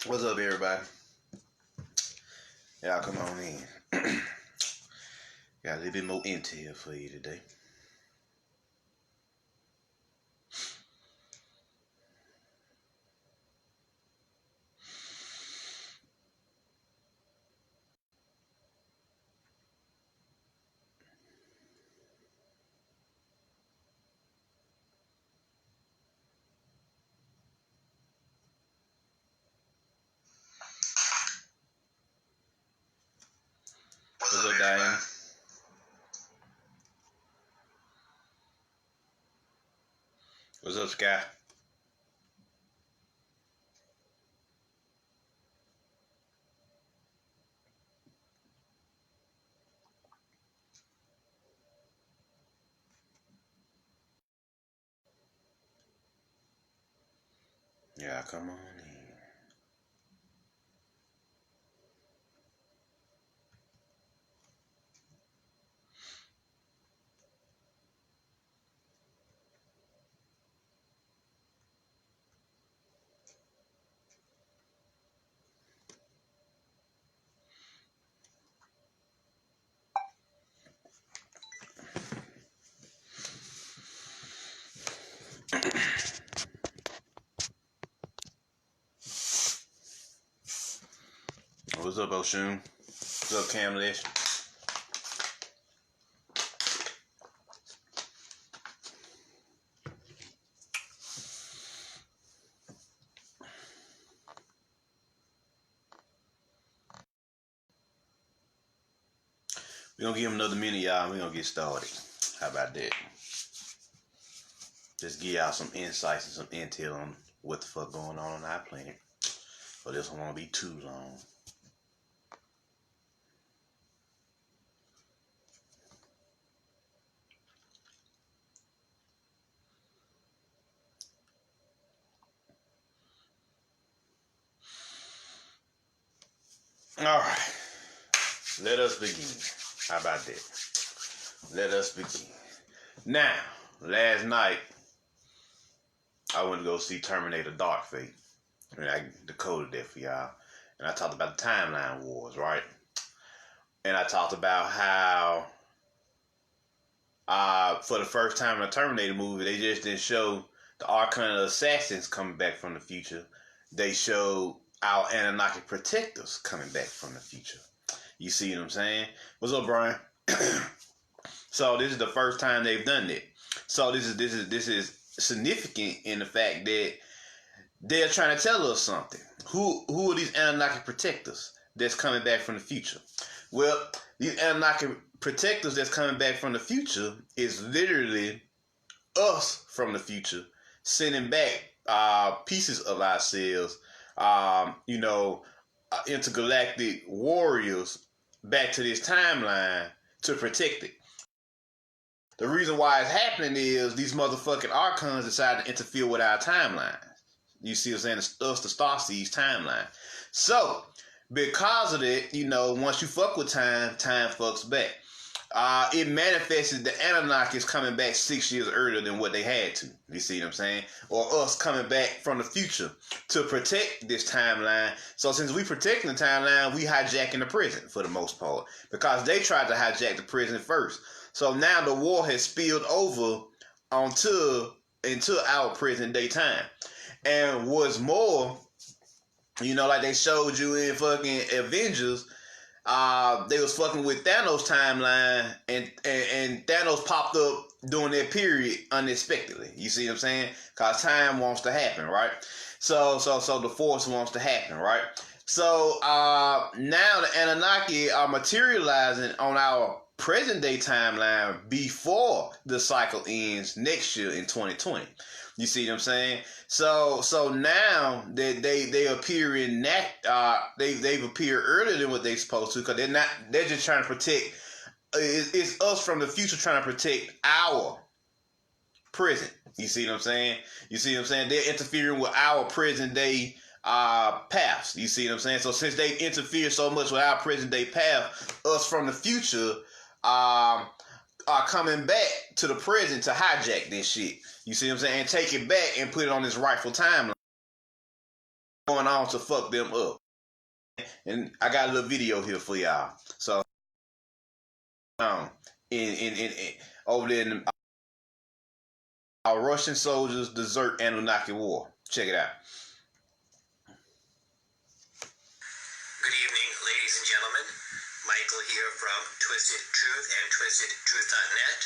What's up, everybody? Y'all come on in. Got a little bit more intel for you today. What's up, Diana? What's up, Sky? Yeah, come on in. What's up, Oshun? What's up, Camlish? We're gonna give him another minute, y'all. We're gonna get started. How about that? Just give y'all some insights and some intel on what the fuck going on our planet. But this one won't be too long. All right. Let us begin. How about that? Let us begin. Now, last night, I went to go see Terminator Dark Fate. And I decoded that for y'all. And I talked about the timeline wars, right? And I talked about how for the first time in the Terminator movie, they just didn't show the Arcana assassins coming back from the future. They showed our Annunnaki protectors coming back from the future. You see what I'm saying? What's up, Brian? So this is the first time they've done that. So this is significant in the fact that they're trying to tell us something. Who are these Annunnaki protectors that's coming back from the future? Well, these Annunnaki protectors that's coming back from the future is literally us from the future sending back pieces of ourselves, intergalactic warriors back to this timeline to protect it. The reason why it's happening is these motherfucking Archons decided to interfere with our timeline. You see what I'm saying? Us, the Starseeds timeline. So, because of that, once you fuck with time, time fucks back. It manifested the Anunnaki coming back 6 years earlier than what they had to. You see what I'm saying? Or us coming back from the future to protect this timeline. So since we protecting the timeline, we hijacking the prison for the most part. Because they tried to hijack the prison first. So now the war has spilled over into our present day time. And what's more, like they showed you in fucking Avengers, they was fucking with Thanos' timeline, and Thanos popped up during that period unexpectedly. You see what I'm saying? Cause time wants to happen, right? So the force wants to happen, right? So now the Anunnaki are materializing on our present day timeline before the cycle ends next year in 2020. You see what I'm saying? So now that they appear in that they've appeared earlier than what they're supposed to, because they're just trying to protect. It's us from the future trying to protect our present. You see what I'm saying? They're interfering with our present day paths. You see what I'm saying? So since they interfere so much with our present day path, us from the future are coming back to the present to hijack this shit. You see what I'm saying? And take it back and put it on this rightful timeline. going on to fuck them up. And I got a little video here for y'all. So, in over there in our Russian soldiers desert Annunnaki war. Check it out. Good evening, ladies and gentlemen. Michael here from Twisted Truth and TwistedTruth.net.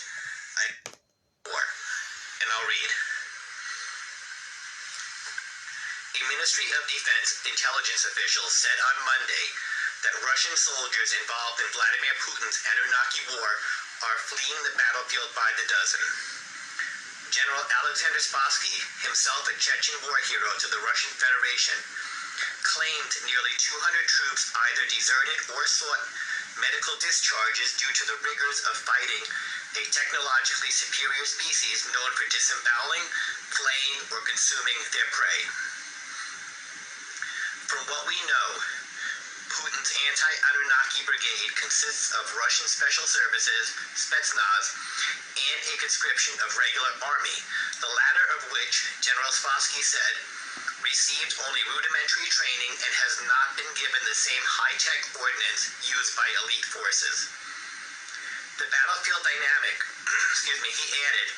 And I'll read. A Ministry of Defense intelligence official said on Monday that Russian soldiers involved in Vladimir Putin's Annunnaki war are fleeing the battlefield by the dozen. General Alexander Spassky, himself a Chechen war hero to the Russian Federation, claimed nearly 200 troops either deserted or sought medical discharges due to the rigors of fighting a technologically superior species known for disemboweling, flaying, or consuming their prey. From what we know, Putin's anti-Annunnaki brigade consists of Russian special services, Spetsnaz, and a conscription of regular army, the latter of which, General Spassky said, received only rudimentary training and has not been given the same high-tech ordnance used by elite forces. The battlefield dynamic, he added,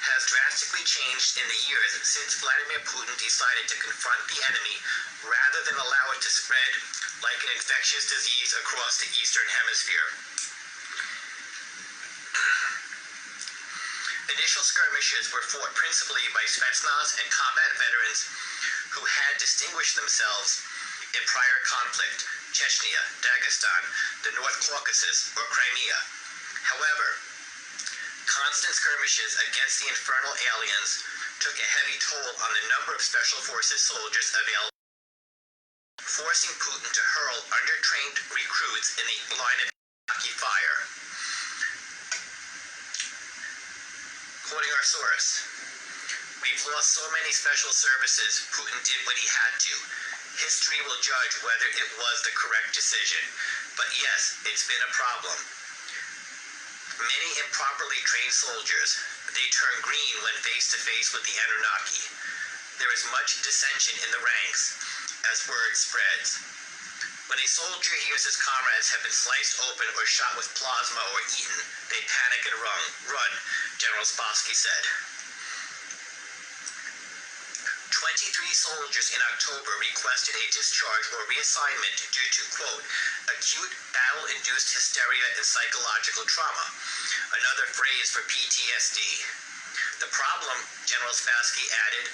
has drastically changed in the years since Vladimir Putin decided to confront the enemy rather than allow it to spread like an infectious disease across the Eastern Hemisphere. Initial skirmishes were fought principally by Spetsnaz and combat veterans who had distinguished themselves in prior conflict, Chechnya, Dagestan, the North Caucasus, or Crimea. However, constant skirmishes against the infernal aliens took a heavy toll on the number of Special Forces soldiers available, forcing Putin to hurl undertrained recruits in the line of Annunnaki fire. Quoting our source, "We've lost so many special services, Putin did what he had to. History will judge whether it was the correct decision. But yes, it's been a problem. Many improperly trained soldiers, they turn green when face to face with the Annunnaki. There is much dissension in the ranks as word spreads. When a soldier hears his comrades have been sliced open or shot with plasma or eaten, they panic and run, General Spassky said. 23 soldiers in October requested a discharge or reassignment due to, quote, acute battle-induced hysteria and psychological trauma, another phrase for PTSD. The problem, General Spassky added,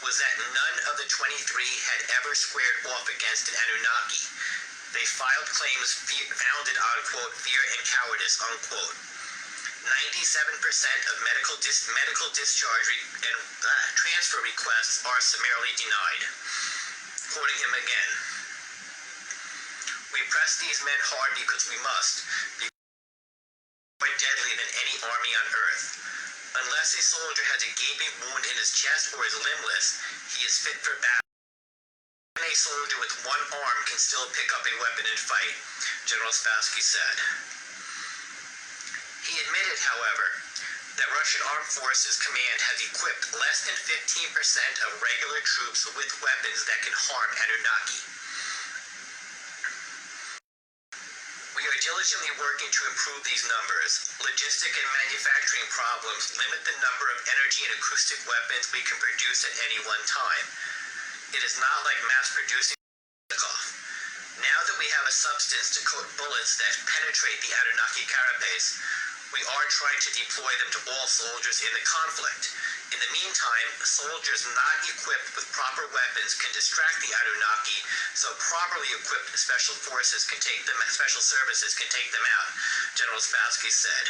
was that none of the 23 had ever squared off against an Anunnaki. They filed claims founded on, quote, fear and cowardice, unquote. 97% of medical discharge and transfer requests are summarily denied. Quoting him again, "We press these men hard because we must, because they are more deadly than any army on earth. Unless a soldier has a gaping wound in his chest or is limbless, he is fit for battle. A soldier with one arm can still pick up a weapon and fight," General Spassky said. He admitted, however, that Russian Armed Forces Command has equipped less than 15% of regular troops with weapons that can harm Anunnaki. "We are diligently working to improve these numbers. Logistic and manufacturing problems limit the number of energy and acoustic weapons we can produce at any one time. It is not like mass-producing Kalashnikov. Now that we have a substance to coat bullets that penetrate the Anunnaki carapace, we are trying to deploy them to all soldiers in the conflict. In the meantime, soldiers not equipped with proper weapons can distract the Anunnaki, so properly equipped special services can take them out," General Spassky said.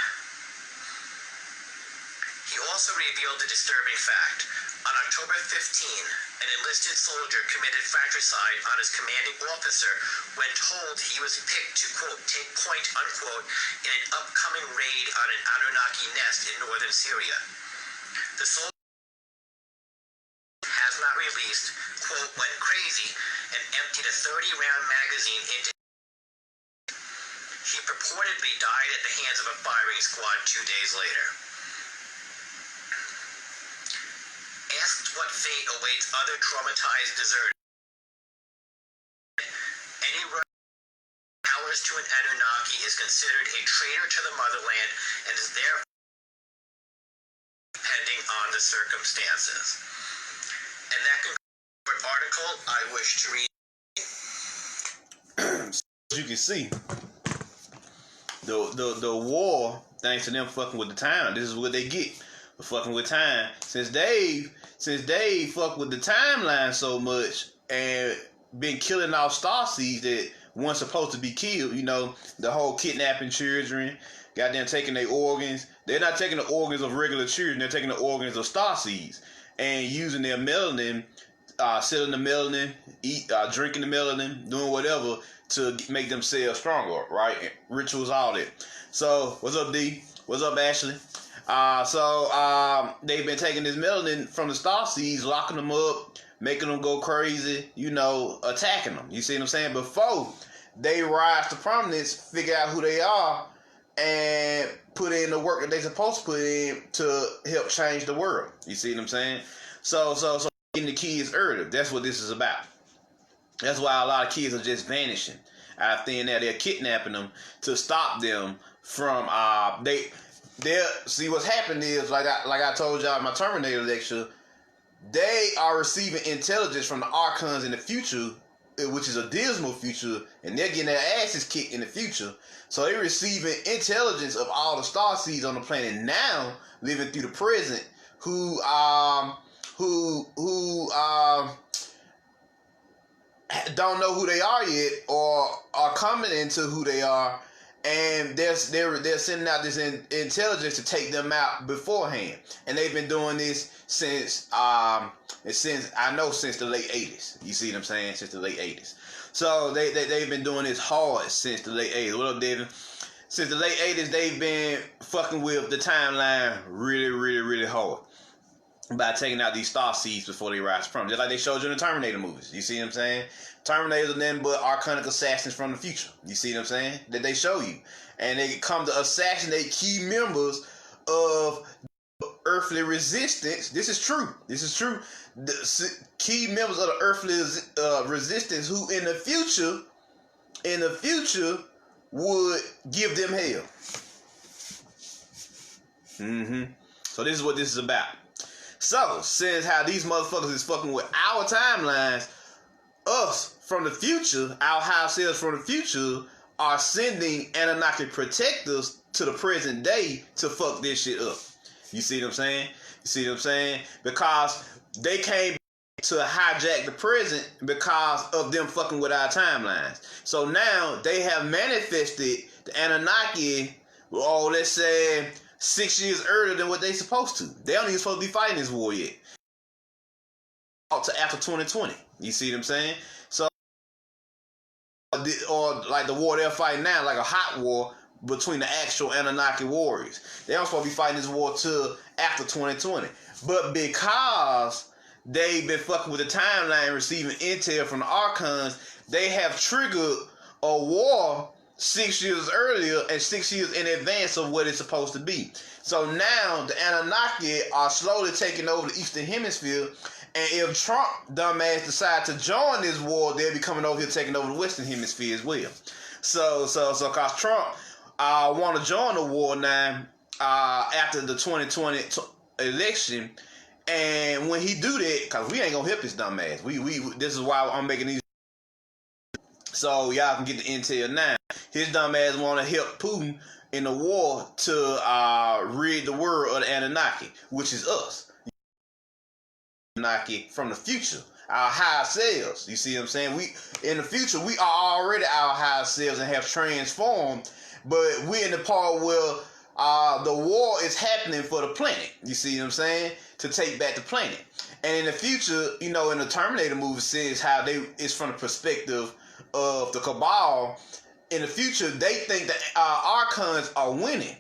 He also revealed a disturbing fact. On October 15, an enlisted soldier committed fratricide on his commanding officer when told he was picked to, quote, take point, unquote, in an upcoming raid on an Anunnaki nest in northern Syria. The soldier has not released, quote, went crazy and emptied a 30-round magazine into. He purportedly died at the hands of a firing squad 2 days later. Asked what fate awaits other traumatized deserters Any powers to an Anunnaki is considered a traitor to the motherland and is therefore depending on the circumstances. And that concludes the article I wish to read. As you can see, the war, thanks to them fucking with the time, this is what they get for fucking with time. Since Dave fucked with the timeline so much and been killing off starseeds that weren't supposed to be killed, you know, the whole kidnapping children, goddamn taking their organs. They're not taking the organs of regular children, they're taking the organs of starseeds and using their melanin, selling the melanin, drinking the melanin, doing whatever to make themselves stronger, right? Rituals, all that. So, what's up, D? What's up, Ashley? They've been taking this melanin from the starseeds, locking them up, making them go crazy, you know, attacking them. You see what I'm saying? Before they rise to prominence, figure out who they are, and put in the work that they're supposed to put in to help change the world. You see what I'm saying? So getting the kids early. That's what this is about. That's why a lot of kids are just vanishing out of thin air. They're kidnapping them to stop them from they're see what's happening is like I told y'all in my Terminator lecture, they are receiving intelligence from the archons in the future, which is a dismal future, and they're getting their asses kicked in the future. So they're receiving intelligence of all the starseeds on the planet now, living through the present, who don't know who they are yet, or are coming into who they are, and they're sending out this intelligence to take them out beforehand. And they've been doing this since the late 80s. You see what I'm saying? Since the late 80s. So they've been doing this hard since the late 80s. What up, David? Since the late 80s, they've been fucking with the timeline really, really, really hard by taking out these star seeds before they rise from. Just like they showed you in the Terminator movies. You see what I'm saying? Terminators are nothing but archonic assassins from the future. You see what I'm saying? That they show you. And they come to assassinate key members of earthly resistance. This is true. The key members of the earthly resistance who in the future would give them hell. So this is what this is about. So, since how these motherfuckers is fucking with our timelines, us from the future, our high selves from the future, are sending Anunnaki protectors to the present day to fuck this shit up. You see what I'm saying? Because they came to hijack the present because of them fucking with our timelines. So now they have manifested the Anunnaki, let's say 6 years earlier than what they supposed to. They don't even supposed to be fighting this war yet. Up to after 2020. You see what I'm saying? So, or like the war they're fighting now, like a hot war between the actual Anunnaki warriors. They don't supposed to be fighting this war till after 2020. But because they've been fucking with the timeline, receiving intel from the archons, they have triggered a war 6 years earlier and 6 years in advance of what it's supposed to be. So now the Anunnaki are slowly taking over the Eastern Hemisphere, and if Trump dumbass decide to join this war, they'll be coming over here taking over the Western Hemisphere as well. So cause Trump want to join the war now after the 2020 election, and when he do that, cause we ain't gonna help his dumbass. We this is why I'm making these. So y'all can get the intel now. His dumb ass want to help Putin in the war to rid the world of the Anunnaki, which is us. Anunnaki from the future, our higher selves. You see what I'm saying? We in the future, we are already our higher selves and have transformed, but we're in the part where the war is happening for the planet. You see what I'm saying? To take back the planet. And in the future, you know, in the Terminator movie says how it's from the perspective of the cabal. In the future, they think that archons are winning,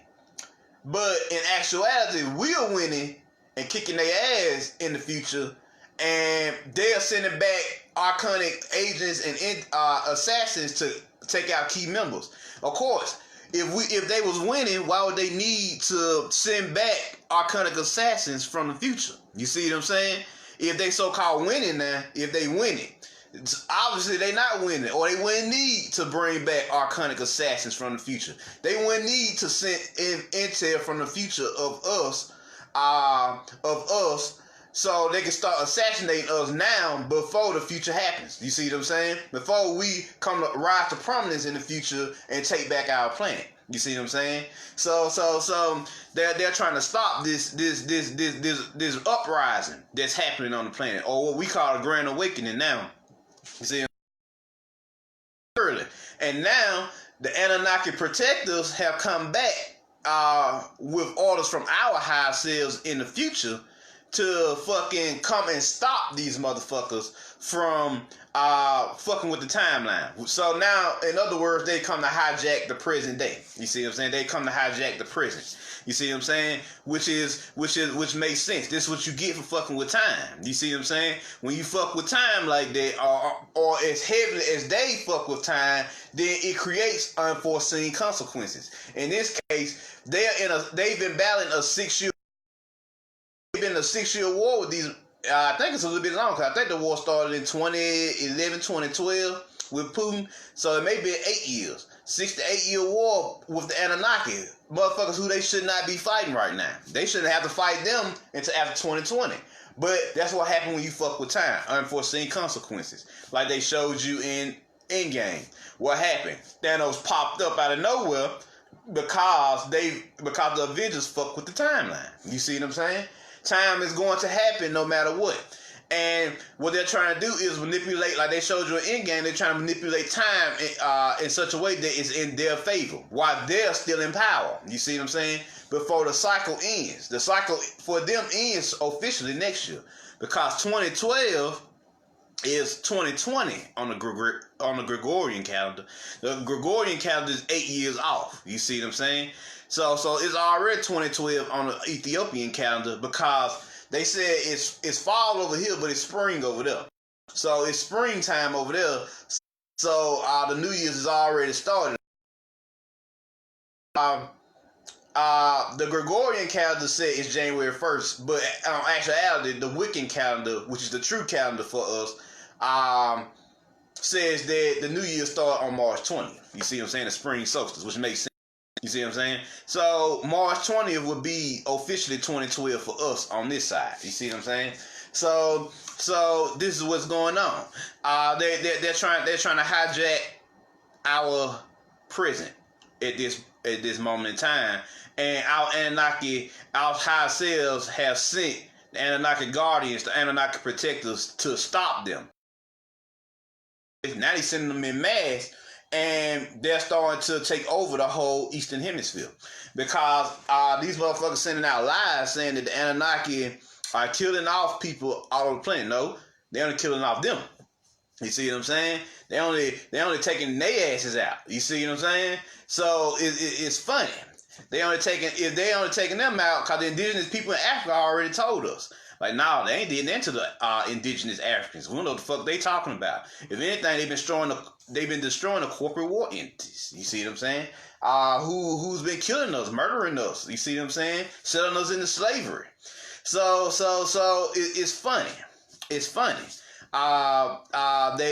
but in actuality, we are winning and kicking their ass in the future, and they are sending back archonic agents and assassins to take out key members. Of course, if they was winning, why would they need to send back archonic assassins from the future? You see what I'm saying? If they so-called winning now, if they winning, Obviously, they not winning, or they wouldn't need to bring back archonic assassins from the future. They wouldn't need to send in intel from the future of us, so they can start assassinating us now before the future happens. You see what I'm saying? Before we come to rise to prominence in the future and take back our planet. You see what I'm saying? So they're trying to stop this uprising that's happening on the planet, or what we call a grand awakening now. You see, early, and now the Anunnaki protectors have come back with orders from our higher selves in the future to fucking come and stop these motherfuckers from fucking with the timeline. So now, in other words, they come to hijack the present day. You see what I'm saying? They come to hijack the present. You see what I'm saying? Which makes sense. This is what you get for fucking with time. You see what I'm saying? When you fuck with time like that, or as heavily as they fuck with time, then it creates unforeseen consequences. In this case, they've been battling a 6-year. They've been a 6-year war with these. I think it's a little bit longer. I think the war started in 2011, 2012 with Putin. So it may be 8 years. 6 to 8 year war with the Annunnaki. Motherfuckers who they should not be fighting right now. They shouldn't have to fight them until after 2020. But that's what happened when you fuck with time. Unforeseen consequences. Like they showed you in Endgame. What happened? Thanos popped up out of nowhere because the Avengers fuck with the timeline. You see what I'm saying? Time is going to happen no matter what. And what they're trying to do is manipulate, like they showed you in Endgame, they're trying to manipulate time in such a way that it's in their favor while they're still in power. You see what I'm saying? Before the cycle ends. The cycle for them ends officially next year. Because 2012 is 2020 on the Gregorian calendar. The Gregorian calendar is 8 years off. You see what I'm saying? So it's already 2012 on the Ethiopian calendar because they said it's fall over here, but it's spring over there. So it's springtime over there. So the New Year's is already started. The Gregorian calendar said it's January 1st, but in actuality, the Wiccan calendar, which is the true calendar for us, says that the New Year started on March 20th. You see what I'm saying? The spring solstice, which makes sense. You see what I'm saying? So March 20th would be officially 2012 for us on this side. You see what I'm saying? So this is what's going on. They're trying to hijack our present at this moment in time, and our Anunnaki, our high selves have sent the Anunnaki guardians, the Anunnaki protectors to stop them. Now they're sending them in mass. And they're starting to take over the whole Eastern Hemisphere because these motherfuckers sending out lies saying that the Anunnaki are killing off people all over the planet. No, they're only killing off them. You see what I'm saying? They only taking their asses out. You see what I'm saying? So it's funny. If they only taking them out because the indigenous people in Africa already told us. Like, no, they ain't getting into the indigenous Africans. We don't know what the fuck they talking about. If anything, they've been destroying the corporate war entities. You see what I'm saying? Who's been killing us, murdering us. You see what I'm saying? Selling us into slavery. So it's funny. It's funny.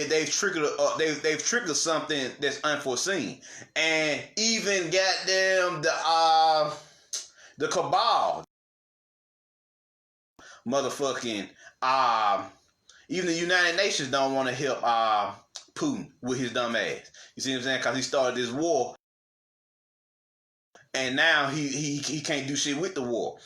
They've triggered something that's unforeseen, and even goddamn the cabal. Motherfucking even the United Nations don't want to help Putin with his dumb ass. You see what I'm saying? Because he started this war, and now he can't do shit with the war.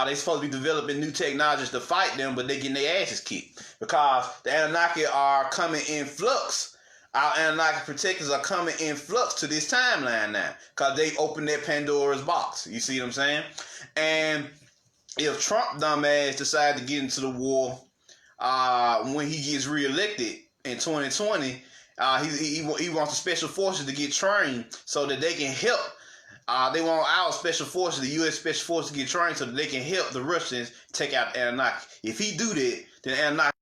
They supposed to be developing new technologies to fight them, but they getting their asses kicked because the Anunnaki are coming in flux. Our Anunnaki protectors are coming in flux to this timeline now because they opened their Pandora's box. You see what I'm saying? And if Trump dumbass decide to get into the war when he gets reelected in 2020, he wants the special forces to get trained so that they can help. They want our special forces, the U.S. special forces, to get trained so that they can help the Russians take out Annunnaki. If he do that, then Annunnaki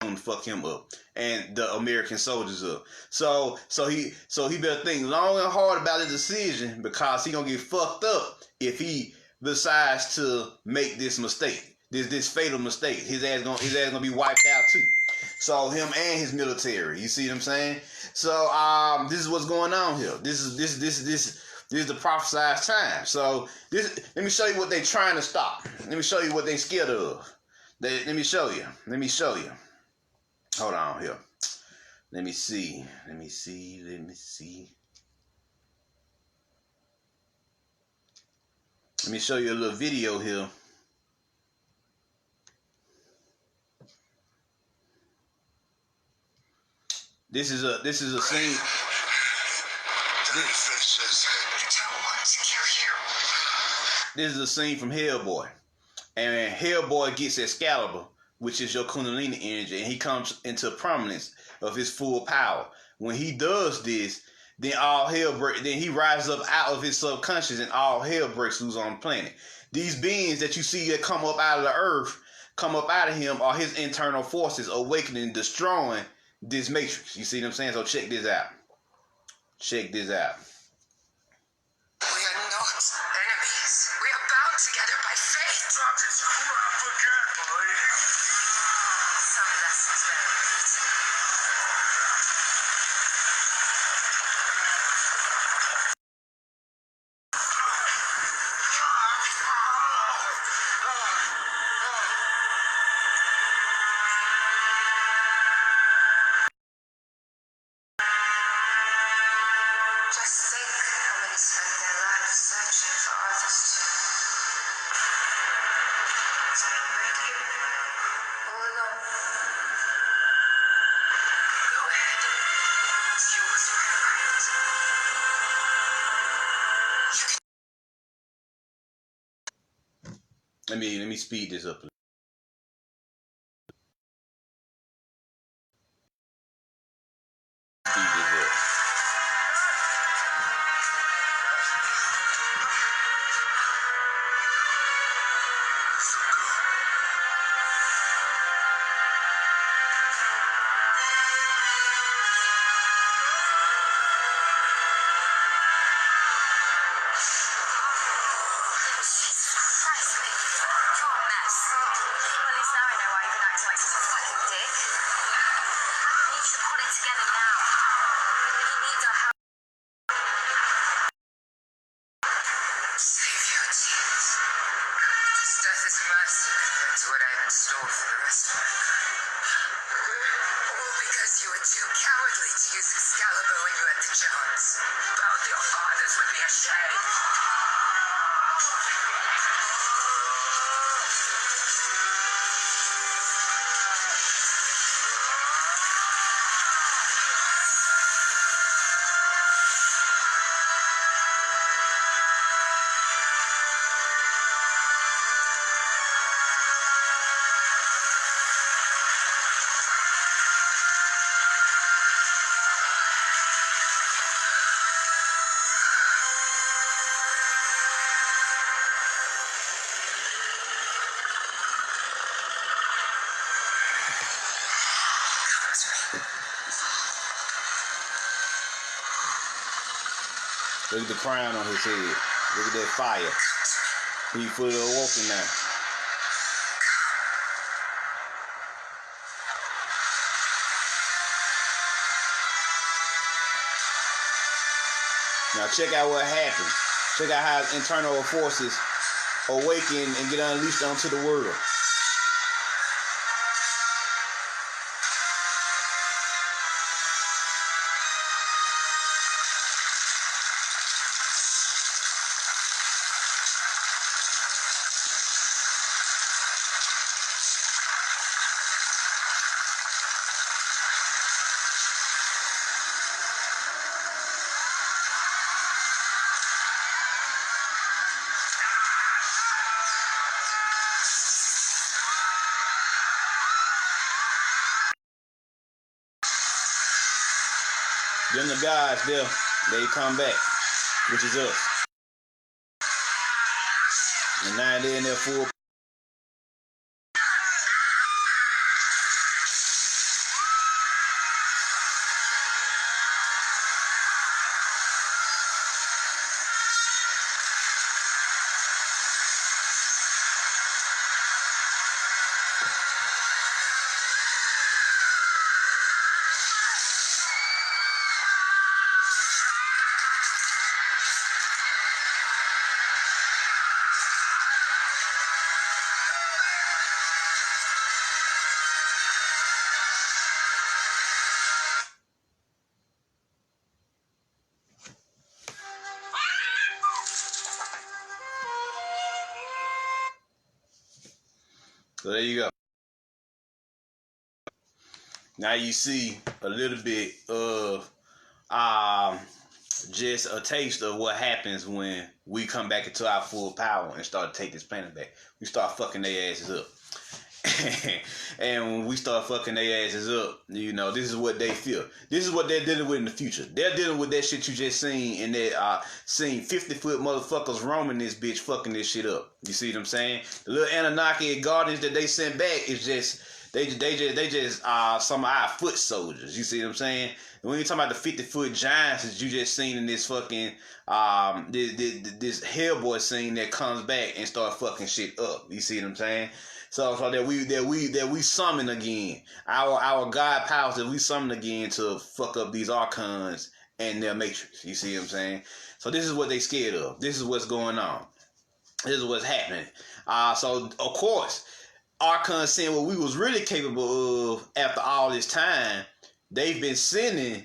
gonna fuck him up and the American soldiers up. So he better think long and hard about his decision because he gonna get fucked up if he decides to make this mistake, this fatal mistake. His ass gonna be wiped out too. So him and his military. You see what I'm saying? So this is what's going on here. This is the prophesied time. So let me show you what they're trying to stop. Let me show you what they're scared of. Let me show you. Let me show you. Hold on here. Let me see. Let me see. Let me see. Let me show you a little video here. This is a scene. This is a scene from Hellboy. And Hellboy gets Excalibur, which is your Kundalini energy, and he comes into prominence of his full power. When he does this, then all hell then he rises up out of his subconscious and all hell breaks loose on the planet. These beings that you see that come up out of the earth, come up out of him, are his internal forces awakening and destroying this matrix. You see what I'm saying? So check this out. Check this out. We are not enemies. We are bound together by fate. Some lessons learned. Just think how many spend their lives searching for others to radio all alone. Go ahead. It's yours, my friend. Let me speed this up a little. Speed this up. Death is mercy compared to what I have in store for the rest of mankind. All because you were too cowardly to use Excalibur when you had the chance. Both your fathers would be ashamed. Look at the crown on his head. Look at that fire. He fully awoken now. Now check out what happens. Check out how his internal forces awaken and get unleashed onto the world. Then the guys, they come back, which is us. And now they're in their full. So there you go. Now you see a little bit of just a taste of what happens when we come back into our full power and start to take this planet back. We start fucking their asses up. And when we start fucking their asses up, you know, this is what they feel. This is what they're dealing with in the future. They're dealing with that shit you just seen, and they seen 50-foot motherfuckers roaming this bitch, fucking this shit up. You see what I'm saying? The little Anunnaki guardians that they sent back is just they just some of our foot soldiers. You see what I'm saying? And when you talking about the 50-foot giants that you just seen in this fucking this Hellboy scene that comes back and start fucking shit up. You see what I'm saying? So that we summon again our God powers that we summon again to fuck up these archons and their matrix. You see what I'm saying? So this is what they scared of. This is what's going on. This is what's happening. So of course, archons seeing what we was really capable of after all this time, they've been sending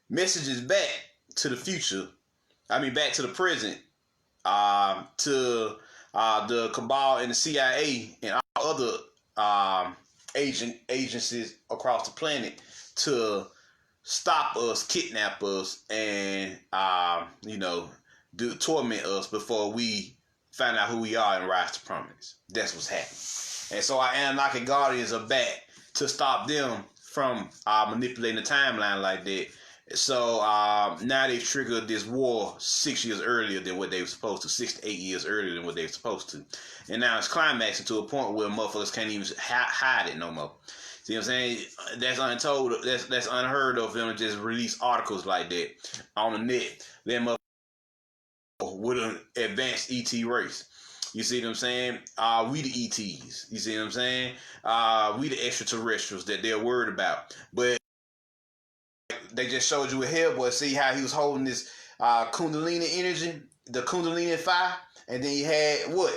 messages back to the future. I mean, back to the present, to the Cabal and the CIA and all other agencies across the planet to stop us, kidnap us, and torment us before we find out who we are and rise to prominence. That's what's happening. And so our Anunnaki Guardians are back to stop them from manipulating the timeline like that. So now they've triggered this war 6 years earlier than what they were supposed to, 6 to 8 years earlier than what they were supposed to. And now it's climaxing to a point where motherfuckers can't even hide it no more. See what I'm saying? That's untold. That's unheard of them to just release articles like that on the net. Them motherfuckers with an advanced ET race. You see what I'm saying? We the ETs. You see what I'm saying? We the extraterrestrials that they're worried about. But they just showed you a Hellboy. See how he was holding this Kundalini energy, the Kundalini fire, and then he had what?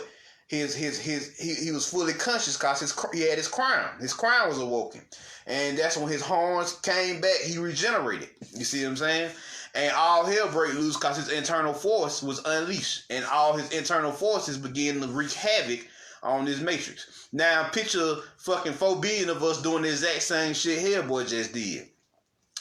He was fully conscious because he had his crown. His crown was awoken, and that's when his horns came back. He regenerated. You see what I'm saying? And all hell break loose because his internal force was unleashed, and all his internal forces began to wreak havoc on this matrix. Now picture fucking 4 billion of us doing the exact same shit Hellboy just did.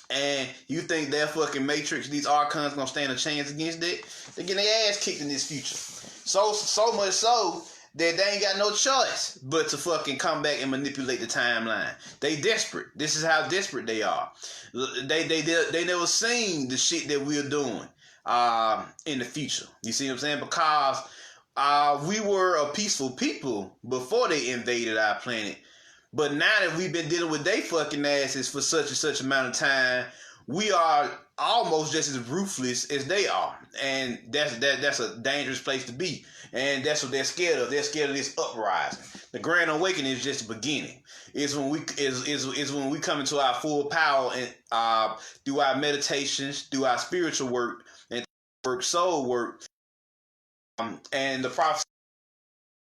And you think that fucking matrix, these archons gonna stand a chance against that? They're getting their ass kicked in this future. So much so that they ain't got no choice but to fucking come back and manipulate the timeline. They desperate. This is how desperate they are. They never seen the shit that we're doing in the future. You see what I'm saying? Because we were a peaceful people before they invaded our planet. But now that we've been dealing with they fucking asses for such and such amount of time, we are almost just as ruthless as they are. And that's a dangerous place to be. And that's what they're scared of. They're scared of this uprising. The Grand Awakening is just the beginning. It's when we come into our full power and through our meditations, through our spiritual work and soul work, and the prophecy.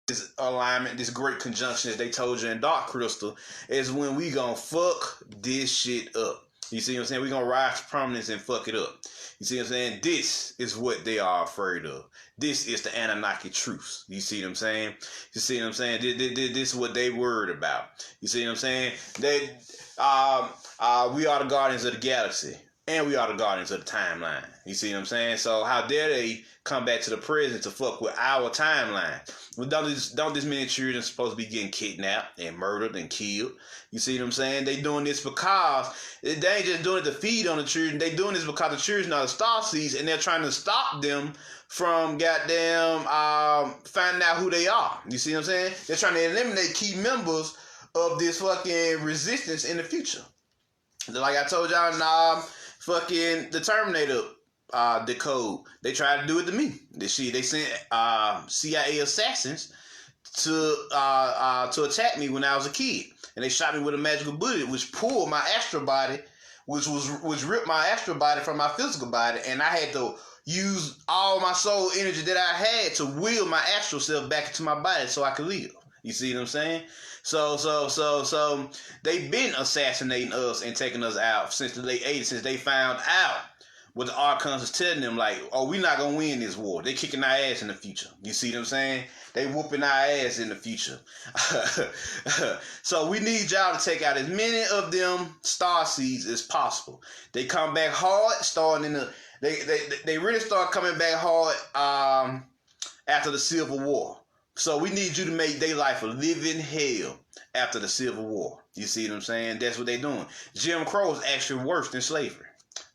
This alignment, this great conjunction that they told you in Dark Crystal, is when we gonna fuck this shit up. You see what I'm saying? We gonna rise to prominence and fuck it up. You see what I'm saying? This is what they are afraid of. This is the Anunnaki truth. You see what I'm saying? You see what I'm saying? This is what they worried about. You see what I'm saying? We are the guardians of the galaxy. And we are the guardians of the timeline. You see what I'm saying? So how dare they come back to the present to fuck with our timeline? Well, don't this many children supposed to be getting kidnapped and murdered and killed? You see what I'm saying? They doing this because they ain't just doing it to feed on the children. They doing this because the children are the star seeds, and they're trying to stop them from goddamn finding out who they are. You see what I'm saying? They're trying to eliminate key members of this fucking resistance in the future. Like I told y'all, fucking the Terminator decode. They tried to do it to me. They sent CIA assassins to attack me when I was a kid, and they shot me with a magical bullet, which pulled my astral body, which ripped my astral body from my physical body, and I had to use all my soul energy that I had to will my astral self back into my body so I could live. You see what I'm saying? So they've been assassinating us and taking us out since the late 80s, since they found out what the archons is telling them, like, oh, we're not gonna win this war. They kicking our ass in the future. You see what I'm saying? They whooping our ass in the future. So we need y'all to take out as many of them star seeds as possible. They come back hard, starting in the they really start coming back hard after the Civil War. So we need you to make their life a living hell after the Civil War. You see what I'm saying? That's what they're doing. Jim Crow is actually worse than slavery.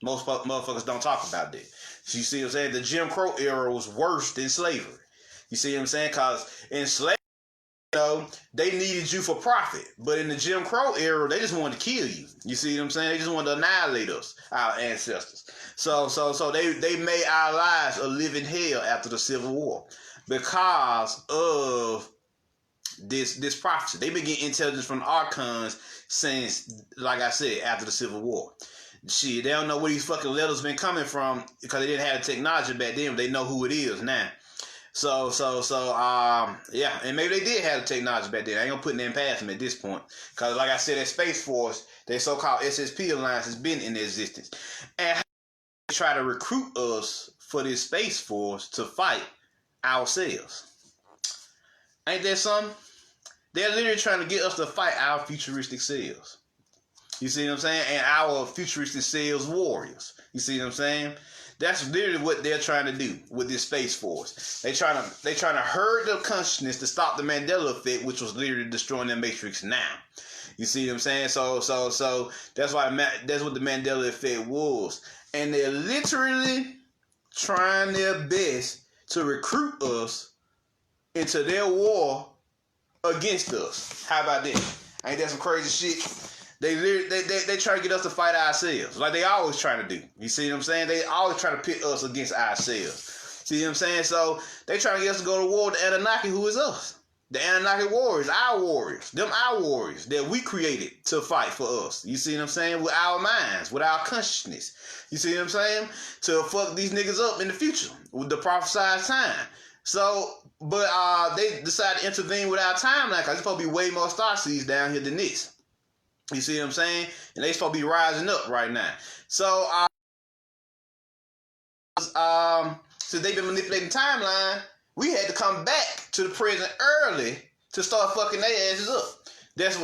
Most motherfuckers don't talk about that. So you see what I'm saying? The Jim Crow era was worse than slavery. You see what I'm saying? Because in slavery, they needed you for profit. But in the Jim Crow era, they just wanted to kill you. You see what I'm saying? They just wanted to annihilate us, our ancestors. So they made our lives a living hell after the Civil War because of this prophecy. They've been getting intelligence from the archons since, like I said, after the Civil War. Shit, they don't know where these fucking letters been coming from because they didn't have the technology back then. But they know who it is now. So, yeah, and maybe they did have the technology back then. I ain't gonna put them past them at this point, because like I said, that Space Force, their so-called SSP alliance has been in existence, and they try to recruit us for this Space Force to fight ourselves. Ain't that something? They're literally trying to get us to fight our futuristic selves. You see what I'm saying? And our futuristic selves warriors. You see what I'm saying? That's literally what they're trying to do with this Space Force. They trying to herd the consciousness to stop the Mandela effect, which was literally destroying the Matrix now. You see what I'm saying? So that's what the Mandela effect was, and they're literally trying their best to recruit us into their war against us. How about that? Ain't that some crazy shit? They try to get us to fight ourselves, like they always trying to do. You see what I'm saying? They always trying to pit us against ourselves. See what I'm saying? So they trying to get us to go to war with the Annunnaki, who is us. The Anunnaki warriors, our warriors. Them our warriors that we created to fight for us. You see what I'm saying? With our minds, with our consciousness. You see what I'm saying? To fuck these niggas up in the future with the prophesied time. So, but they decided to intervene with our timeline because there's supposed to be way more star seeds down here than this. You see what I'm saying? And they supposed to be rising up right now. So, since they've been manipulating timeline, we had to come back to the present early to start fucking their asses up. That's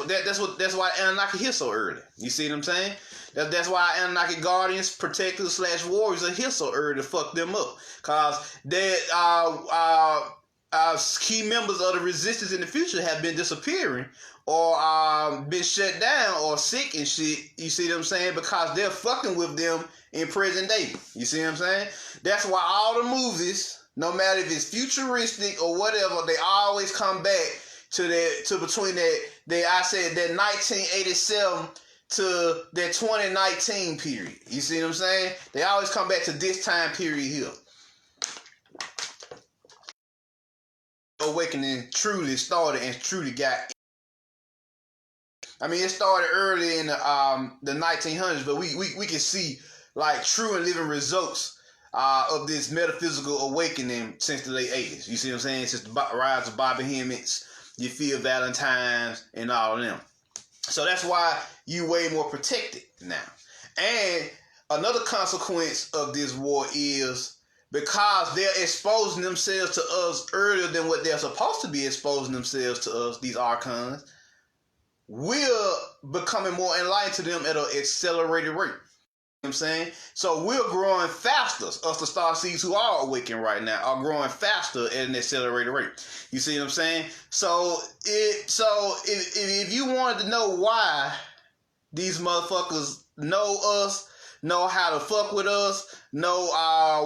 why Annunnaki here so early. You see what I'm saying? That's why Annunnaki guardians, protectors / warriors are here so early to fuck them up. Cause they key members of the resistance in the future have been disappearing or been shut down or sick and shit. You see what I'm saying? Because they're fucking with them in present day. You see what I'm saying? That's why all the movies, no matter if it's futuristic or whatever, they always come back to between that 1987 to that 2019 period. You see what I'm saying? They always come back to this time period here. Awakening truly started and truly got. I mean, it started early in the 1900s, but we can see like true and living results of this metaphysical awakening since the late 80s. You see what I'm saying? Since the rise of Bobby Hemmitt's, you feel Valentine's, and all of them. So that's why you way more protected now. And another consequence of this war is because they're exposing themselves to us earlier than what they're supposed to be exposing themselves to us, these archons, we're becoming more enlightened to them at an accelerated rate. You know what I'm saying? So we're growing faster. Us, the star seeds who are awakened right now, are growing faster at an accelerated rate. You see what I'm saying? So if you wanted to know why these motherfuckers know us, know how to fuck with us, know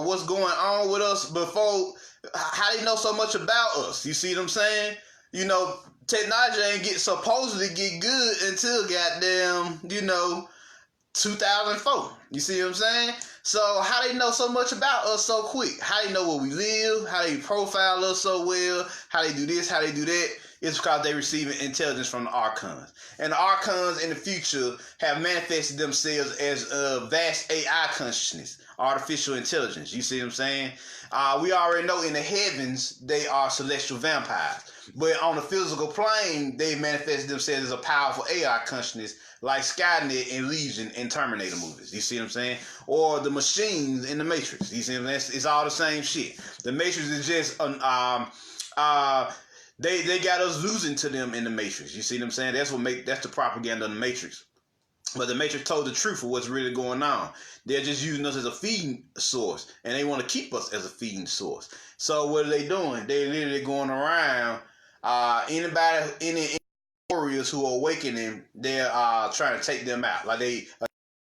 what's going on with us before, how they know so much about us. You see what I'm saying? You know, technology ain't supposedly get good until goddamn, 2004. You see what I'm saying? So how they know so much about us so quick? How they know where we live? How they profile us so well? How they do this? How they do that? It's because they receiving intelligence from the archons. And the archons in the future have manifested themselves as a vast AI consciousness, artificial intelligence. You see what I'm saying? We already know in the heavens they are celestial vampires. But on the physical plane, they manifested themselves as a powerful AI consciousness like Skynet and Legion in Terminator movies. You see what I'm saying? Or the machines in the Matrix. You see what I'm saying? It's all the same shit. The Matrix is just they got us losing to them in the Matrix. You see what I'm saying? That's the propaganda of the Matrix. But the Matrix told the truth of what's really going on. They're just using us as a feeding source, and they want to keep us as a feeding source. So what are they doing? They're literally going around. Any warriors who are awakening, they're trying to take them out. Like they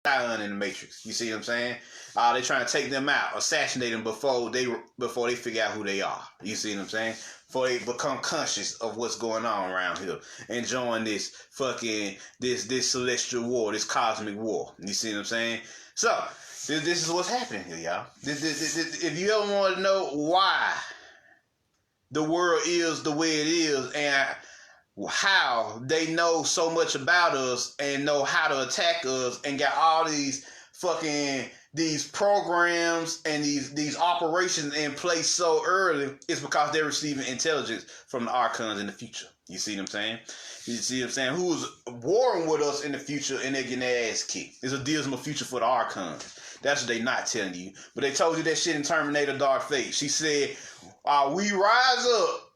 in the Matrix. You see what I'm saying? They're trying to take them out, assassinate them before they figure out who they are. You see what I'm saying? Before they become conscious of what's going on around here and join this fucking this celestial war, this cosmic war. You see what I'm saying? So this is what's happening here, y'all. If you ever want to know why the world is the way it is and how they know so much about us and know how to attack us and got all these programs and these operations in place so early, it's because they're receiving intelligence from the archons in the future. You see what I'm saying? You see what I'm saying? Who's warring with us in the future and they're getting their ass kicked. It's a dismal future for the archons. That's what they not telling you. But they told you that shit in Terminator Dark Fate. She said, we rise up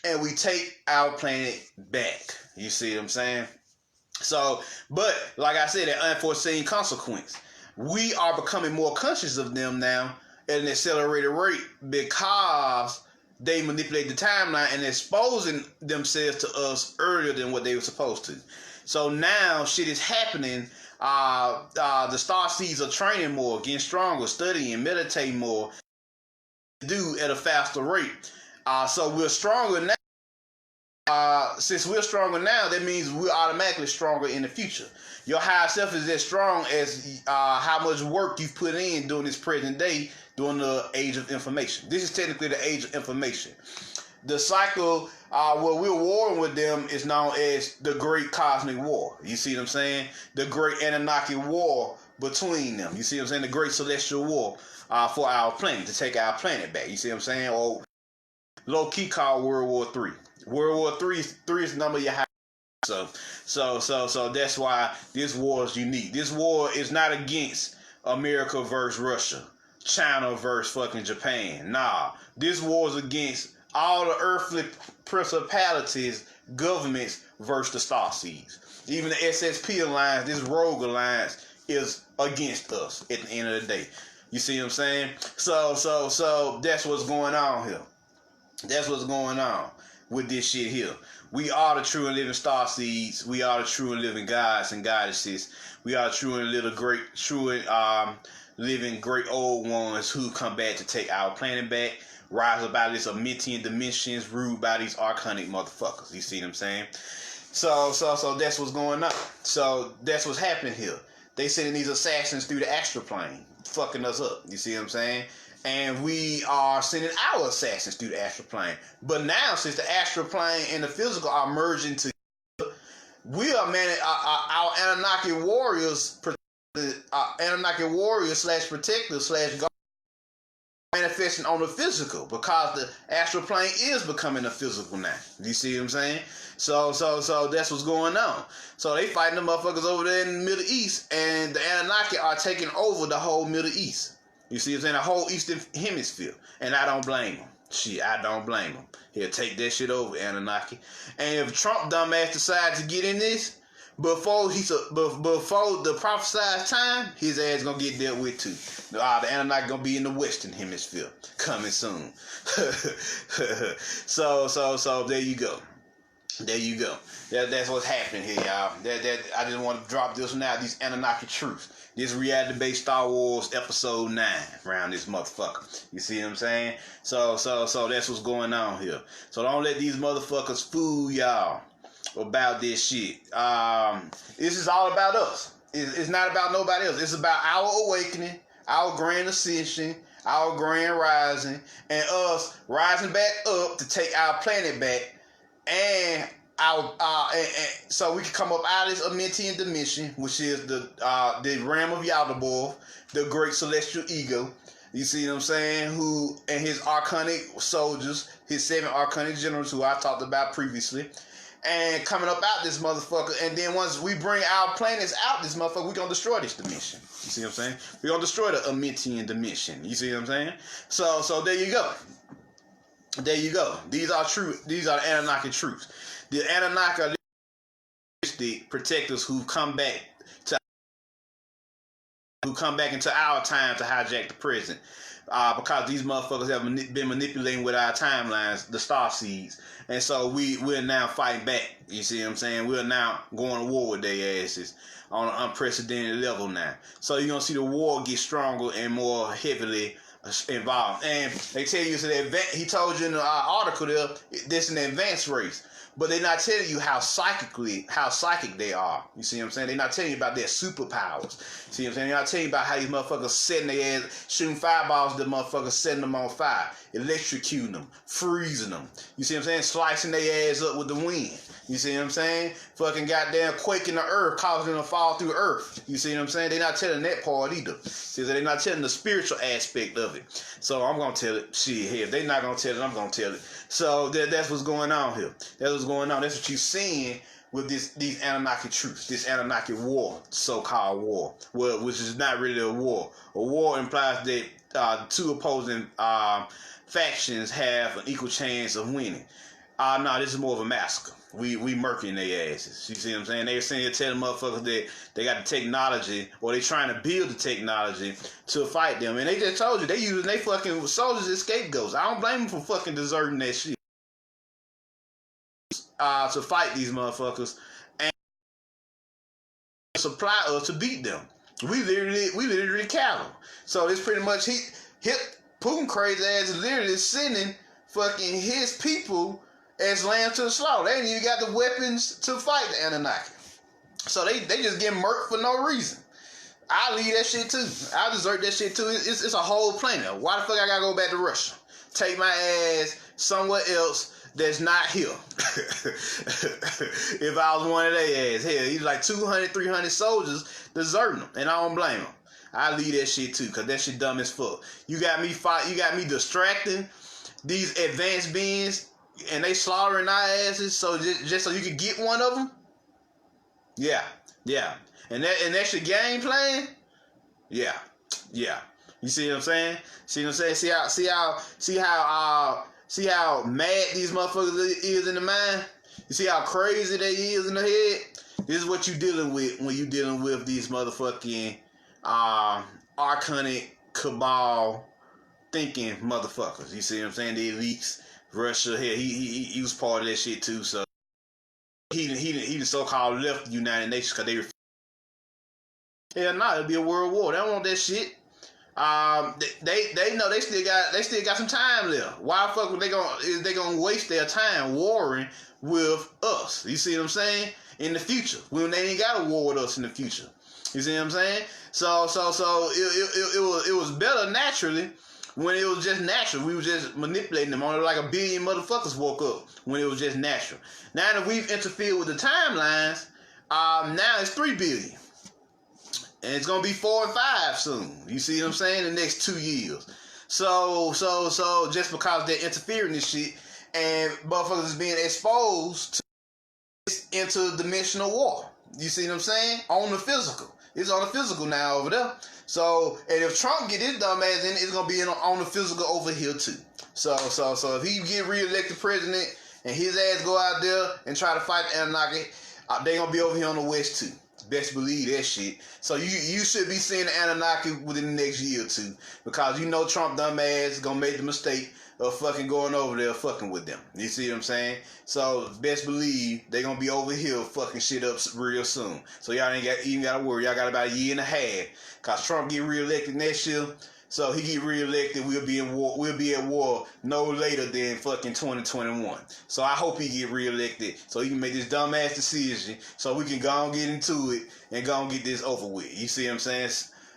and we take our planet back. You see what I'm saying? So, but like I said, that unforeseen consequence. We are becoming more conscious of them now at an accelerated rate because they manipulate the timeline and exposing themselves to us earlier than what they were supposed to. So now shit is happening. The star seeds are training more, getting stronger, studying, meditating more, do at a faster rate. So we're stronger now. Since we're stronger now, that means we're automatically stronger in the future. Your higher self is as strong as how much work you've put in during this present day, during the age of information. This is technically the age of information. The cycle where we're warring with them is known as the Great Cosmic War. You see what I'm saying? The Great Annunnaki War between them. You see what I'm saying? The Great Celestial War for our planet, to take our planet back. You see what I'm saying? Or low-key called World War III. World War III is the number you have. So that's why this war is unique. This war is not against America versus Russia, China versus fucking Japan. Nah, this war is against all the earthly principalities, governments versus the star seeds. Even the SSP alliance, this rogue alliance, is against us at the end of the day. You see what I'm saying? So that's what's going on here. That's what's going on with this shit here. We are the true and living star seeds. We are the true and living gods and goddesses. We are true and living great old ones who come back to take our planet back, rise up out of this Amentian dimensions ruled by these archonic motherfuckers. You see what I'm saying? So that's what's going on. So that's what's happening here. They sending these assassins through the astral plane, fucking us up. You see what I'm saying? And we are sending our assassins through the astral plane. But now, since the astral plane and the physical are merging together, we are our Anunnaki warriors, Anunnaki warriors / protectors / guardians, manifesting on the physical, because the astral plane is becoming a physical now. You see what I'm saying? So that's what's going on. So they fighting the motherfuckers over there in the Middle East, and the Anunnaki are taking over the whole Middle East. You see what I'm saying? The whole Eastern Hemisphere. And I don't blame them. Shit, I don't blame them. He'll take that shit over, Annunnaki. And if Trump dumbass decides to get in this, before the prophesied time, his ass gonna get dealt with too. The Anunnaki gonna be in the Western Hemisphere coming soon. So there you go. There you go. That's what's happening here, y'all. I just want to drop this one out. These Anunnaki truths. This reality-based Star Wars Episode 9 around this motherfucker. You see what I'm saying? So that's what's going on here. So don't let these motherfuckers fool y'all about this shit. This is all about us. It's not about nobody else. It's about our awakening, our grand ascension, our grand rising, and us rising back up to take our planet back and so we can come up out of this Amentian dimension, which is the realm of Yaldabaoth, the great celestial ego. You see what I'm saying? Who and his archonic soldiers, his 7 archonic generals, who I talked about previously, and coming up out this motherfucker. And then once we bring our planets out this motherfucker, we gonna destroy this dimension. You see what I'm saying? We gonna destroy the Amentian dimension. You see what I'm saying? So there you go. There you go. These are true. These are the Anunnaki truths. The Anunnaki are the protectors who come back into our time to hijack the present. Because these motherfuckers have been manipulating with our timelines, the star seeds. And so we're now fighting back. You see what I'm saying? We're now going to war with their asses on an unprecedented level now. So you're going to see the war get stronger and more heavily involved. And they tell you, he told you in the article there, this is an advanced race. But they're not telling you how psychic they are. You see what I'm saying? They're not telling you about their superpowers. See what I'm saying? They're not telling you about how these motherfuckers setting their ass, shooting fireballs at the motherfuckers, setting them on fire, electrocuting them, freezing them. You see what I'm saying? Slicing their ass up with the wind. You see what I'm saying? Fucking goddamn quaking the earth, causing them to fall through earth. You see what I'm saying? They're not telling that part either. See, they're not telling the spiritual aspect of it. So I'm going to tell it. Shit, if they're not going to tell it, I'm going to tell it. So that's what's going on here. That's what's going on. That's what you're seeing with these Anunnaki truths, this Anunnaki war, so-called war, which is not really a war. A war implies that two opposing factions have an equal chance of winning. No, this is more of a massacre. We murking their asses. You see what I'm saying? They're saying, they're telling motherfuckers that they got the technology, or they trying to build the technology to fight them. And they just told you, they using they fucking soldiers as scapegoats. I don't blame them for fucking deserting that shit. To fight these motherfuckers and supply us to beat them. We literally cattle. So it's pretty much Putin crazy ass is literally sending fucking his people as lambs to the slaughter. They ain't even got the weapons to fight the Anunnaki. So they just get murked for no reason. I leave that shit too. I desert that shit too. It's a whole planet. Why the fuck I gotta go back to Russia? Take my ass somewhere else that's not here. If I was one of their ass. Hell, he's like 200, 300 soldiers deserting them. And I don't blame them. I leave that shit too, because that shit dumb as fuck. You got me distracting these advanced beings, and they slaughtering our asses just so you can get one of them? Yeah. And that's your game plan? Yeah. You see what I'm saying? See how mad these motherfuckers is in the mind? You see how crazy they is in the head? This is what you dealing with when you dealing with these motherfucking archonic cabal thinking motherfuckers. You see what I'm saying? The elites. Russia, here he was part of that shit too. So he the so-called left the United Nations because they hell no, it'll be a world war. They don't want that shit. They know they still got some time left. Why the fuck they gonna waste their time warring with us? You see what I'm saying? In the future, when they ain't got a war with us in the future. You see what I'm saying? So it was better naturally. When it was just natural, we was just manipulating them. Only like 1 billion motherfuckers woke up when it was just natural. Now that we've interfered with the timelines, now it's 3 billion. And it's going to be 4 and 5 soon. You see what I'm saying? The next 2 years. So just because they're interfering this shit, and motherfuckers is being exposed to this interdimensional war. You see what I'm saying? On the physical. It's on the physical now over there. So, and if Trump get his dumb ass in, it's gonna be on the physical over here too. So if he get reelected president and his ass go out there and try to fight the Annunnaki, they gonna be over here on the west too. Best believe that shit. So you should be seeing the Annunnaki within the next year or two, because you know Trump dumb ass gonna make the mistake of fucking going over there fucking with them. You see what I'm saying? So best believe they gonna be over here fucking shit up real soon. So y'all ain't even gotta worry. Y'all got about 1.5 years. Cause Trump get reelected next year. So he get reelected, we'll be at war no later than fucking 2021. So I hope he get reelected so he can make this dumbass decision so we can go and get into it and go and get this over with. You see what I'm saying?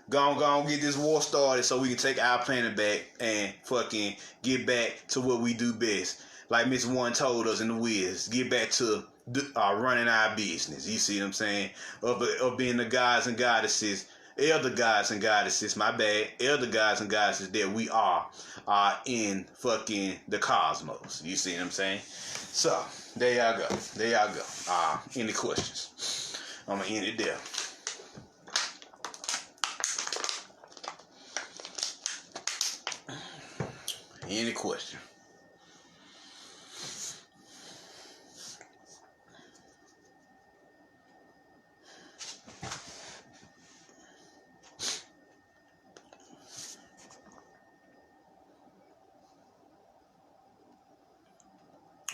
Go and get this war started so we can take our planet back and fucking get back to what we do best. like Miss One told us in the Wiz, get back to running our business. You see what I'm saying? Of being the gods and goddesses, elder gods and goddesses, my bad, elder gods and goddesses that we are in fucking the cosmos. You see what I'm saying? So, there y'all go. There y'all go. Any questions? I'm going to end it there. Any question?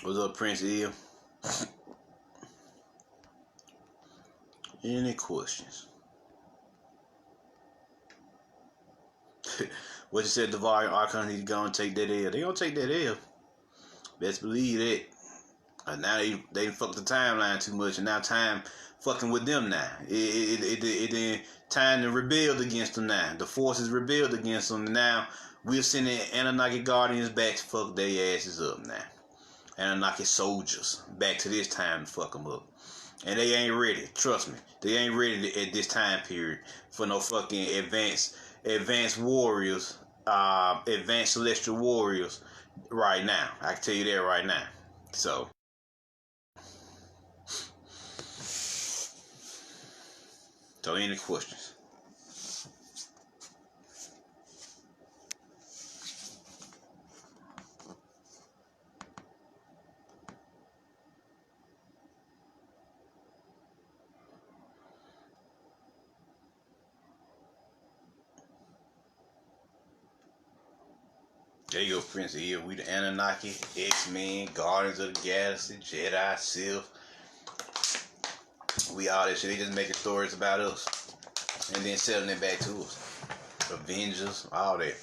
What's up, Prince Eel? Any questions? What you said, Devarian Archon need to go and take that L. They gonna take that L. Best believe that. Now they fucked the timeline too much, and now time fucking with them now. It then time to rebelled against them now. The forces rebelled against them. Now we're sending Anunnaki guardians back to fuck their asses up now. Anunnaki soldiers back to this time to fuck them up. And they ain't ready. Trust me. They ain't ready at this time period for no fucking advanced warriors, advanced celestial warriors right now. I can tell you that right now. So any questions? There you go, Prince here. We the Annunnaki, X-Men, Guardians of the Galaxy, Jedi, Sith. We all that shit. They just making stories about us and then selling it back to us. Avengers, all that.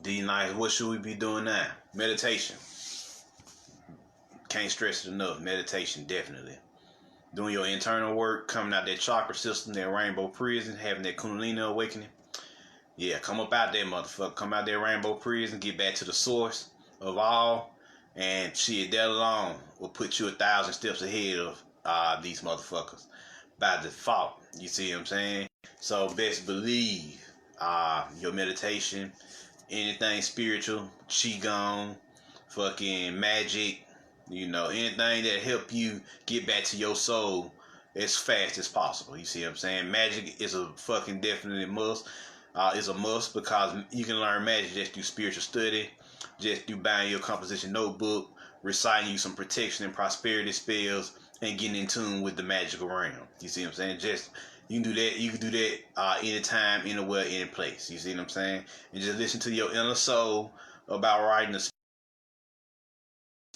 D-Nice, what should we be doing now? Meditation. Can't stress it enough. Meditation, definitely. Doing your internal work, coming out that chakra system, that rainbow prison, having that Kundalini awakening. Yeah, come up out there, motherfucker. Come out that rainbow prison, get back to the source of all, and shit, that alone will put you 1,000 steps ahead of these motherfuckers by default. You see what I'm saying? So best believe your meditation, anything spiritual, qigong, fucking magic, anything that help you get back to your soul as fast as possible. You see what I'm saying? Magic is a fucking definitely must. Is a must because you can learn magic just through spiritual study, just through buying your composition notebook, reciting you some protection and prosperity spells, and getting in tune with the magical realm. You see what I'm saying? Just you can do that. You can do that anytime, anywhere, any place. You see what I'm saying? And just listen to your inner soul about writing the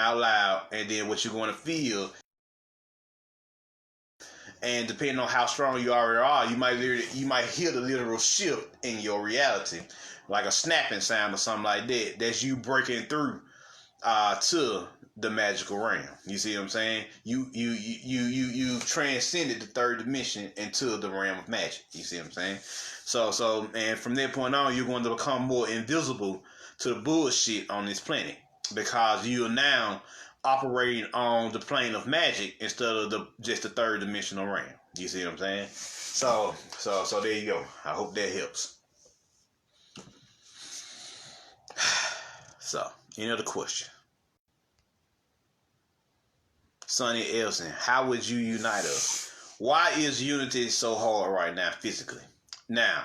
out loud, and then what you're going to feel. And depending on how strong you already are, you might hear the literal shift in your reality, like a snapping sound or something like that. That's you breaking through to the magical realm. You see what I'm saying? You transcended the third dimension into the realm of magic. You see what I'm saying? So and from that point on, you're going to become more invisible to the bullshit on this planet because you are now operating on the plane of magic instead of just the third dimensional realm. You see what I'm saying? So there you go. I hope that helps. So, any other question? Sonny Elson, how would you unite us? Why is unity so hard right now physically? Now,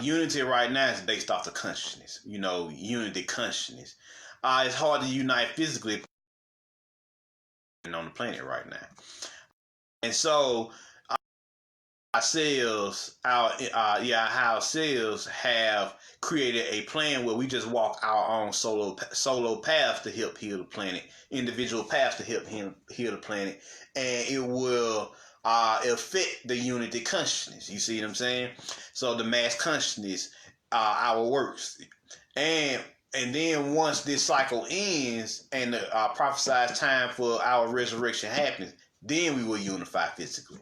unity right now is based off the consciousness. Unity consciousness. It's hard to unite physically on the planet right now. And so our cells have created a plan where we just walk our own solo paths to help heal the planet, individual paths to help heal the planet, and it will affect the unity consciousness. You see what I'm saying? So the mass consciousness, our works, and then once this cycle ends and the prophesied time for our resurrection happens, then we will unify physically.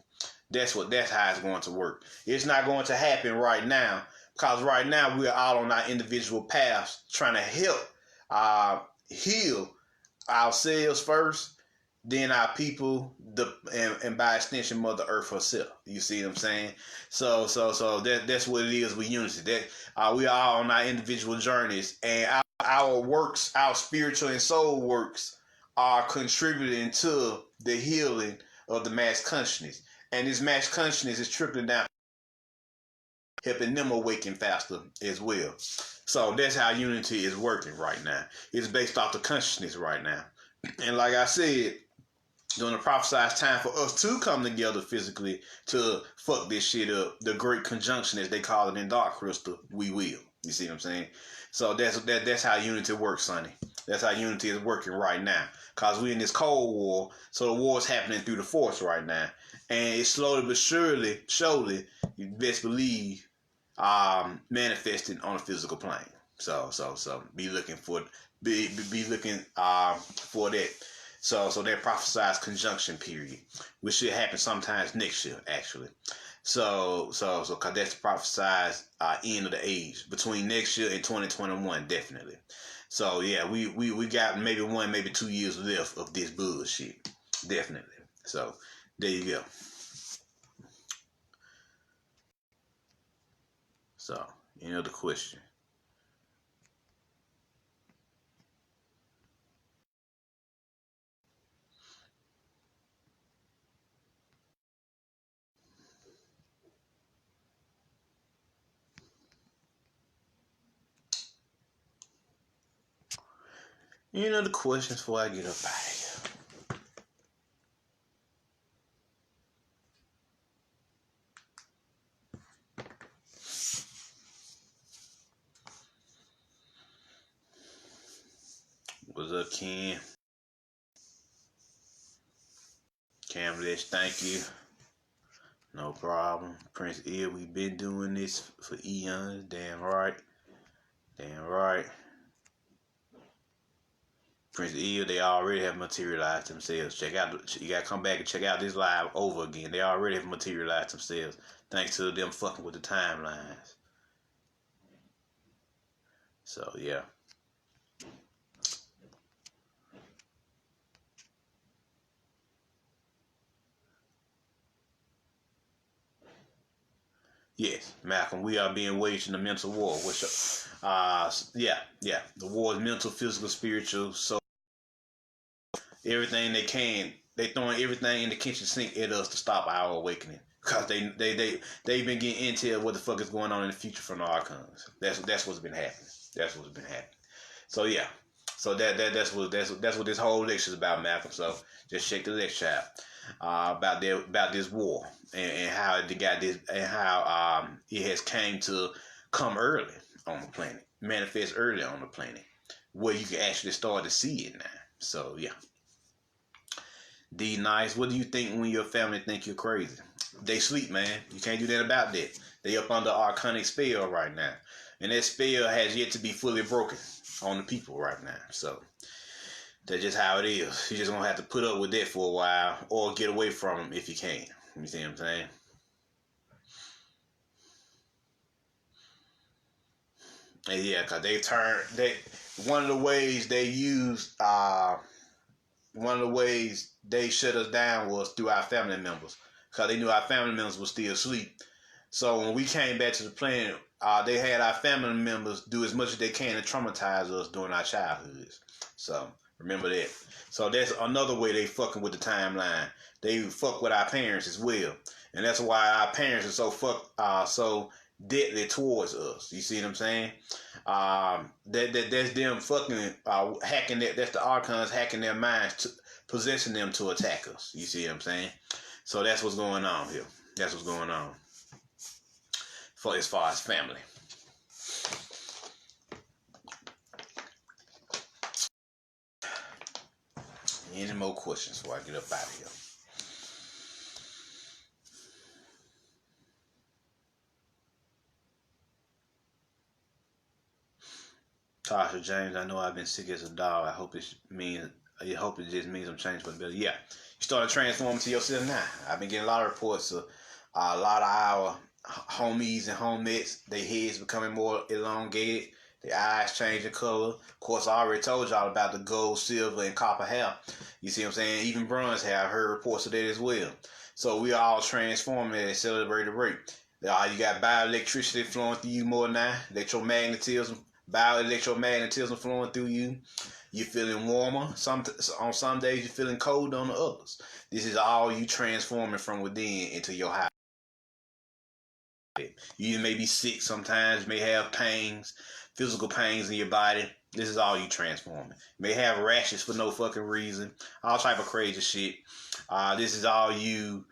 That's how it's going to work. It's not going to happen right now because right now we're all on our individual paths trying to help heal ourselves first, then our people, and by extension, Mother Earth herself. You see what I'm saying? So that's what it is with unity. That we are all on our individual journeys, and our works, our spiritual and soul works, are contributing to the healing of the mass consciousness. And this mass consciousness is trickling down, helping them awaken faster as well. So that's how unity is working right now. It's based off the consciousness right now. And like I said, during the prophesied time for us to come together physically to fuck this shit up, the great conjunction, as they call it in Dark Crystal, we will. You see what I'm saying? So that's how unity works, Sonny. That's how unity is working right now. Because we're in this Cold War, so the war is happening through the Force right now. And it's slowly but surely, you best believe, manifesting on a physical plane. So be looking for that. So that prophesied conjunction period, which should happen sometimes next year, actually. So cause that's the prophesied end of the age between next year and 2021, definitely. So yeah, we got maybe 1, maybe 2 years left of this bullshit, definitely. So there you go. So any other question? Any other questions before I get up out of here? What's up, Ken? Camlish, thank you. No problem. Prince Ed, we've been doing this for eons. Damn right. Damn right. Prince Ed, they already have materialized themselves. Check out, you gotta come back and check out this live over again. They already have materialized themselves. Thanks to them fucking with the timelines. So yeah. Yes, Malcolm, we are being waged in a mental war. Which, yeah. The war is mental, physical, spiritual. So everything they can, they throwing everything in the kitchen sink at us to stop our awakening. Because they've been getting intel what the fuck is going on in the future from the archons. That's what's been happening. That's what's been happening. So yeah. So that's what this whole lecture is about, Malcolm. So just check the lecture out about this war and how it got this and how it has came to come early on the planet, manifest early on the planet, where you can actually start to see it now. So yeah. D Nice, what do you think when your family think you're crazy? They sleep, man. You can't do that about that. They up under arcanic spell right now, and that spell has yet to be fully broken on the people right now. So that's just how it is. You just gonna have to put up with that for a while, or get away from them if you can. You see what I'm saying? And yeah, cause one of the ways they used one of the ways they shut us down was through our family members, because they knew our family members were still asleep. So when we came back to the planet, they had our family members do as much as they can to traumatize us during our childhoods. So remember that. So that's another way they fucking with the timeline. They fuck with our parents as well, and that's why our parents are so deadly towards us. You see what I'm saying? That's them fucking hacking. That's the archons hacking their minds, possessing them to attack us. You see what I'm saying? So that's what's going on here. That's what's going on for as far as family. Any more questions before I get up out of here? Tasha James, I know I've been sick as a dog. I hope it just means I'm changed for the better. Yeah, you started transforming to yourself now. I've been getting a lot of reports of A lot of our homies and homies, their heads becoming more elongated, their eyes changing color. Of course, I already told y'all about the gold, silver, and copper hair. You see what I'm saying? Even bronze hair. I heard reports of that as well. So we are all transforming at a accelerated rate. You got bioelectricity flowing through you more now. Bioelectromagnetism flowing through you. You're feeling warmer. On some days, you're feeling cold on the others. This is all you transforming from within into your high. You may be sick sometimes, may have pains, physical pains in your body. This is all you transforming. You may have rashes for no fucking reason. All type of crazy shit. This is all you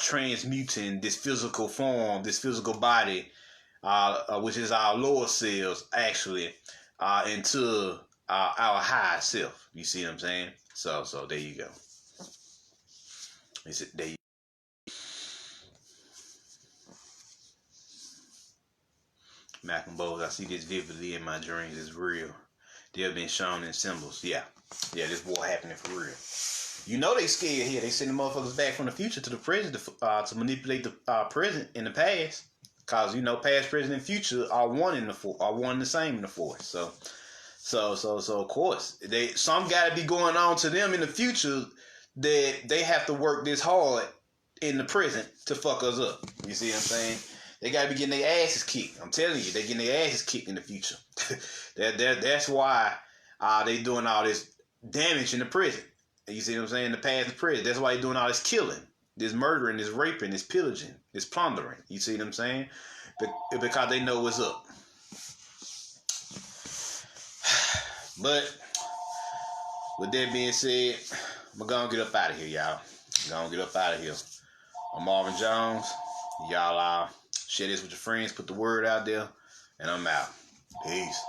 transmuting this physical form, this physical body, which is our lower selves, actually, into our high self. You see what I'm saying? So there you go. There you Malcolm Bowles, I see this vividly in my dreams. It's real. They have been shown in symbols. Yeah, this war happening for real. You know they scared here. They send the motherfuckers back from the future to the present to manipulate the present in the past. Cause past, present, and future are one in the same in the force. So of course some gotta be going on to them in the future that they have to work this hard in the present to fuck us up. You see what I'm saying? They gotta be getting their asses kicked. I'm telling you, they getting their asses kicked in the future. That's why they doing all this damage in the present. You see what I'm saying? The past and present. That's why they doing all this killing, this murdering, this raping, this pillaging, this plundering. You see what I'm saying? Because they know what's up. But with that being said, I'm gonna get up out of here, y'all. I'm Marvin Jones. Y'all share this with your friends, put the word out there, and I'm out. Peace.